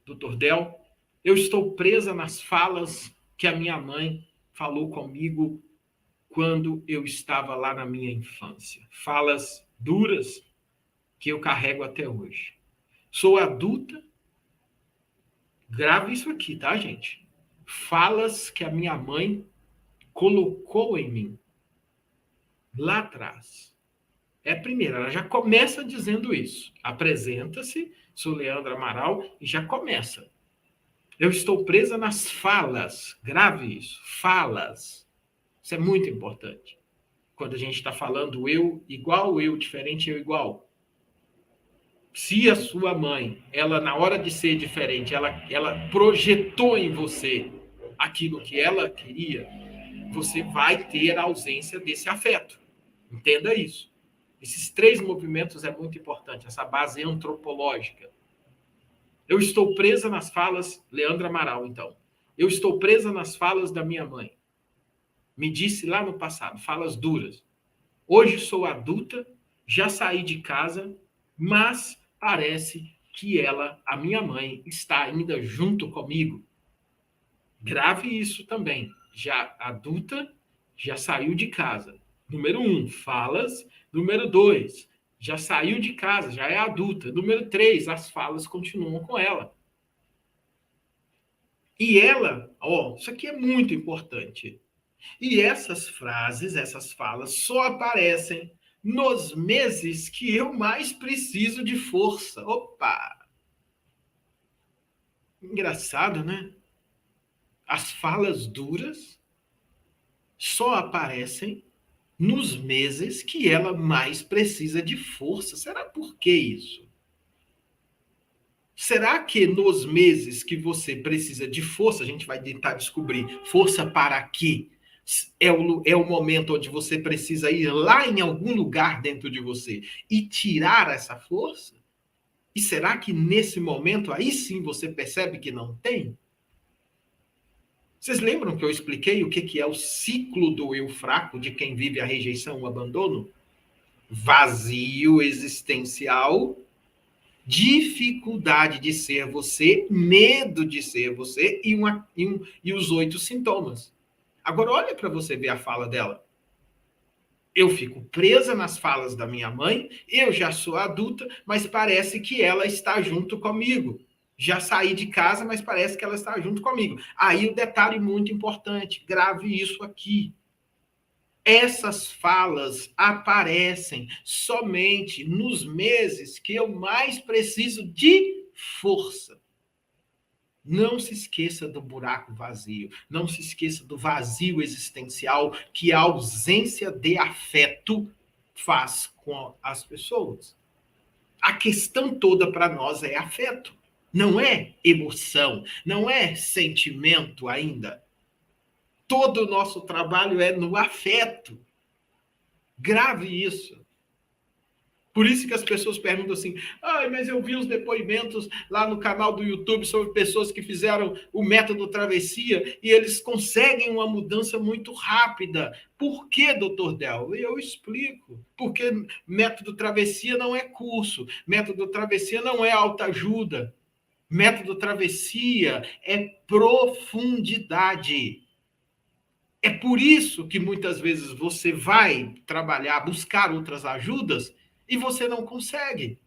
Dr. Del, eu estou presa nas falas que a minha mãe falou comigo quando eu estava lá na minha infância. Falas duras que eu carrego até hoje. Sou adulta, grave isso aqui, tá, gente? Falas que a minha mãe colocou em mim lá atrás. É a primeira, ela já começa dizendo isso. Apresenta-se, sou Leandro Amaral, e já começa. Eu estou presa nas falas. Grave isso. Falas. Isso é muito importante. Quando a gente está falando eu igual, eu diferente, eu igual. Se a sua mãe, ela na hora de ser diferente, ela projetou em você aquilo que ela queria, você vai ter a ausência desse afeto. Entenda isso. Esses três movimentos é muito importante, essa base antropológica. Eu estou presa nas falas, Leandro Amaral, então. Eu estou presa nas falas da minha mãe. Me disse lá no passado, falas duras. Hoje sou adulta, já saí de casa, mas parece que ela, a minha mãe, está ainda junto comigo. Grave isso também. Já adulta, já saiu de casa. Número 1, falas. Número 2, já saiu de casa, já é adulta. Número 3, as falas continuam com ela. E ela, isso aqui é muito importante. E essas frases, essas falas, só aparecem nos meses que eu mais preciso de força. Opa! Engraçado, né? As falas duras só aparecem nos meses que ela mais precisa de força. Será por que isso? Será que nos meses que você precisa de força, a gente vai tentar descobrir força para quê? É o momento onde você precisa ir lá em algum lugar dentro de você e tirar essa força? E será que nesse momento aí sim você percebe que não tem? Vocês lembram que eu expliquei o que é o ciclo do eu fraco de quem vive a rejeição, o abandono? Vazio existencial, dificuldade de ser você, medo de ser você e os 8 sintomas. Agora, olha para você ver a fala dela. Eu fico presa nas falas da minha mãe, eu já sou adulta, mas parece que ela está junto comigo. Já saí de casa, mas parece que ela está junto comigo. Aí o detalhe muito importante, grave isso aqui. Essas falas aparecem somente nos meses que eu mais preciso de força. Não se esqueça do buraco vazio. Não se esqueça do vazio existencial que a ausência de afeto faz com as pessoas. A questão toda para nós é afeto. Não é emoção, não é sentimento ainda. Todo o nosso trabalho é no afeto. Grave isso. Por isso que as pessoas perguntam assim, mas eu vi os depoimentos lá no canal do YouTube sobre pessoas que fizeram o método travessia e eles conseguem uma mudança muito rápida. Por que, doutor Del? Eu explico. Porque método travessia não é curso, método travessia não é autoajuda, método travessia é profundidade. É por isso que muitas vezes você vai trabalhar, buscar outras ajudas e você não consegue.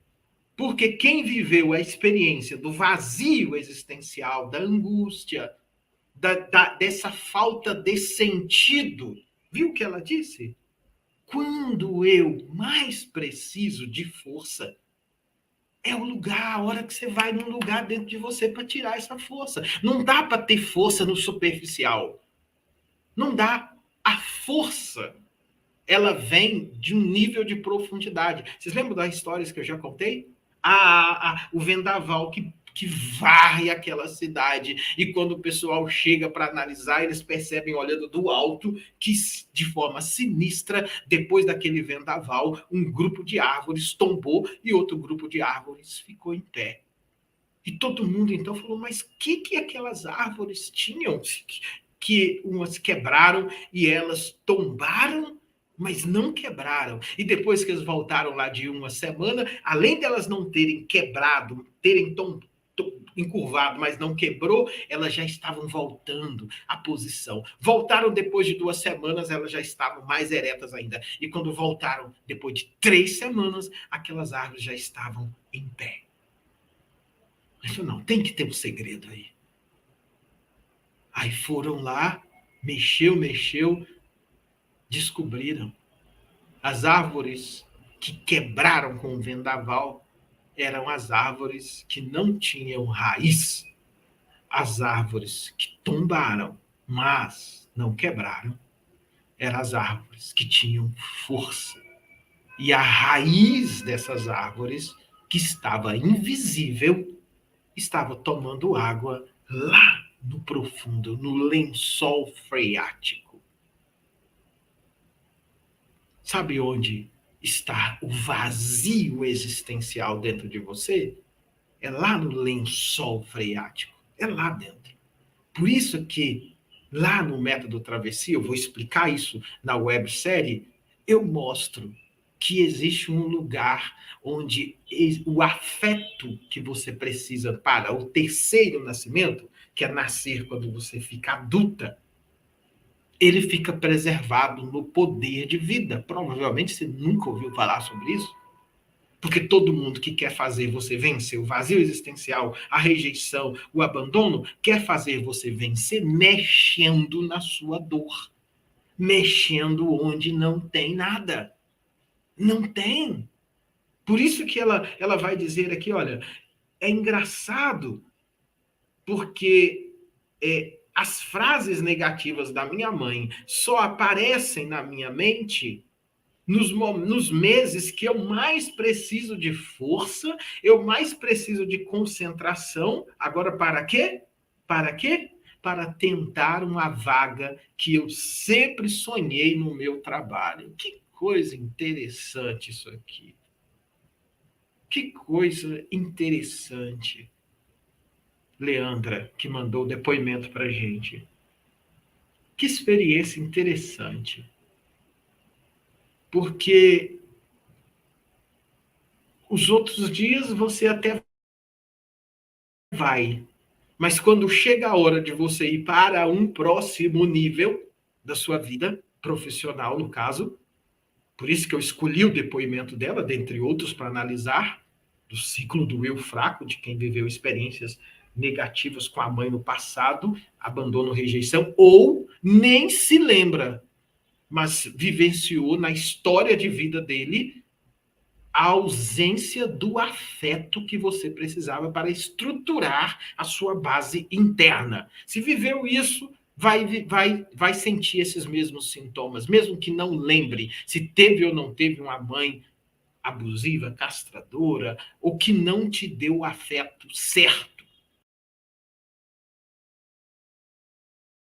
Porque quem viveu a experiência do vazio existencial, da angústia, dessa falta de sentido, viu o que ela disse? Quando eu mais preciso de força, é o lugar, a hora que você vai num lugar dentro de você para tirar essa força. Não dá para ter força no superficial. Não dá. A força, ela vem de um nível de profundidade. Vocês lembram das histórias que eu já contei? O vendaval que varre aquela cidade. E quando o pessoal chega para analisar, eles percebem, olhando do alto, que de forma sinistra, depois daquele vendaval, um grupo de árvores tombou e outro grupo de árvores ficou em pé. E todo mundo então falou, mas o que aquelas árvores tinham? Que umas quebraram e elas tombaram, mas não quebraram. E depois que eles voltaram lá de uma semana, além delas não terem quebrado, terem encurvado, mas não quebrou, elas já estavam voltando à posição. Voltaram depois de 2 semanas, elas já estavam mais eretas ainda. E quando voltaram depois de 3 semanas, aquelas árvores já estavam em pé. Mas não, tem que ter um segredo aí. Aí foram lá, mexeu, descobriram. As árvores que quebraram com o vendaval eram as árvores que não tinham raiz. As árvores que tombaram, mas não quebraram, eram as árvores que tinham força. E a raiz dessas árvores, que estava invisível, estava tomando água lá no profundo, no lençol freático. Sabe onde está o vazio existencial dentro de você? É lá no lençol freático. É lá dentro. Por isso que lá no Método Travessia, eu vou explicar isso na websérie, eu mostro que existe um lugar onde o afeto que você precisa para o terceiro nascimento, que é nascer quando você fica adulta, ele fica preservado no poder de vida. Provavelmente você nunca ouviu falar sobre isso. Porque todo mundo que quer fazer você vencer o vazio existencial, a rejeição, o abandono, quer fazer você vencer mexendo na sua dor. Mexendo onde não tem nada. Não tem. Por isso que ela vai dizer aqui, olha, é engraçado porque as frases negativas da minha mãe só aparecem na minha mente nos meses que eu mais preciso de força, eu mais preciso de concentração. Agora, para quê? Para quê? Para tentar uma vaga que eu sempre sonhei no meu trabalho. Que coisa interessante isso aqui. Que coisa interessante. Leandra, que mandou o depoimento para a gente. Que experiência interessante. Porque os outros dias você até vai, mas quando chega a hora de você ir para um próximo nível da sua vida profissional, no caso, por isso que eu escolhi o depoimento dela, dentre outros, para analisar, do ciclo do eu fraco, de quem viveu experiências negativas com a mãe no passado, abandono, rejeição, ou nem se lembra, mas vivenciou na história de vida dele a ausência do afeto que você precisava para estruturar a sua base interna. Se viveu isso, vai sentir esses mesmos sintomas, mesmo que não lembre se teve ou não teve uma mãe abusiva, castradora, ou que não te deu o afeto certo.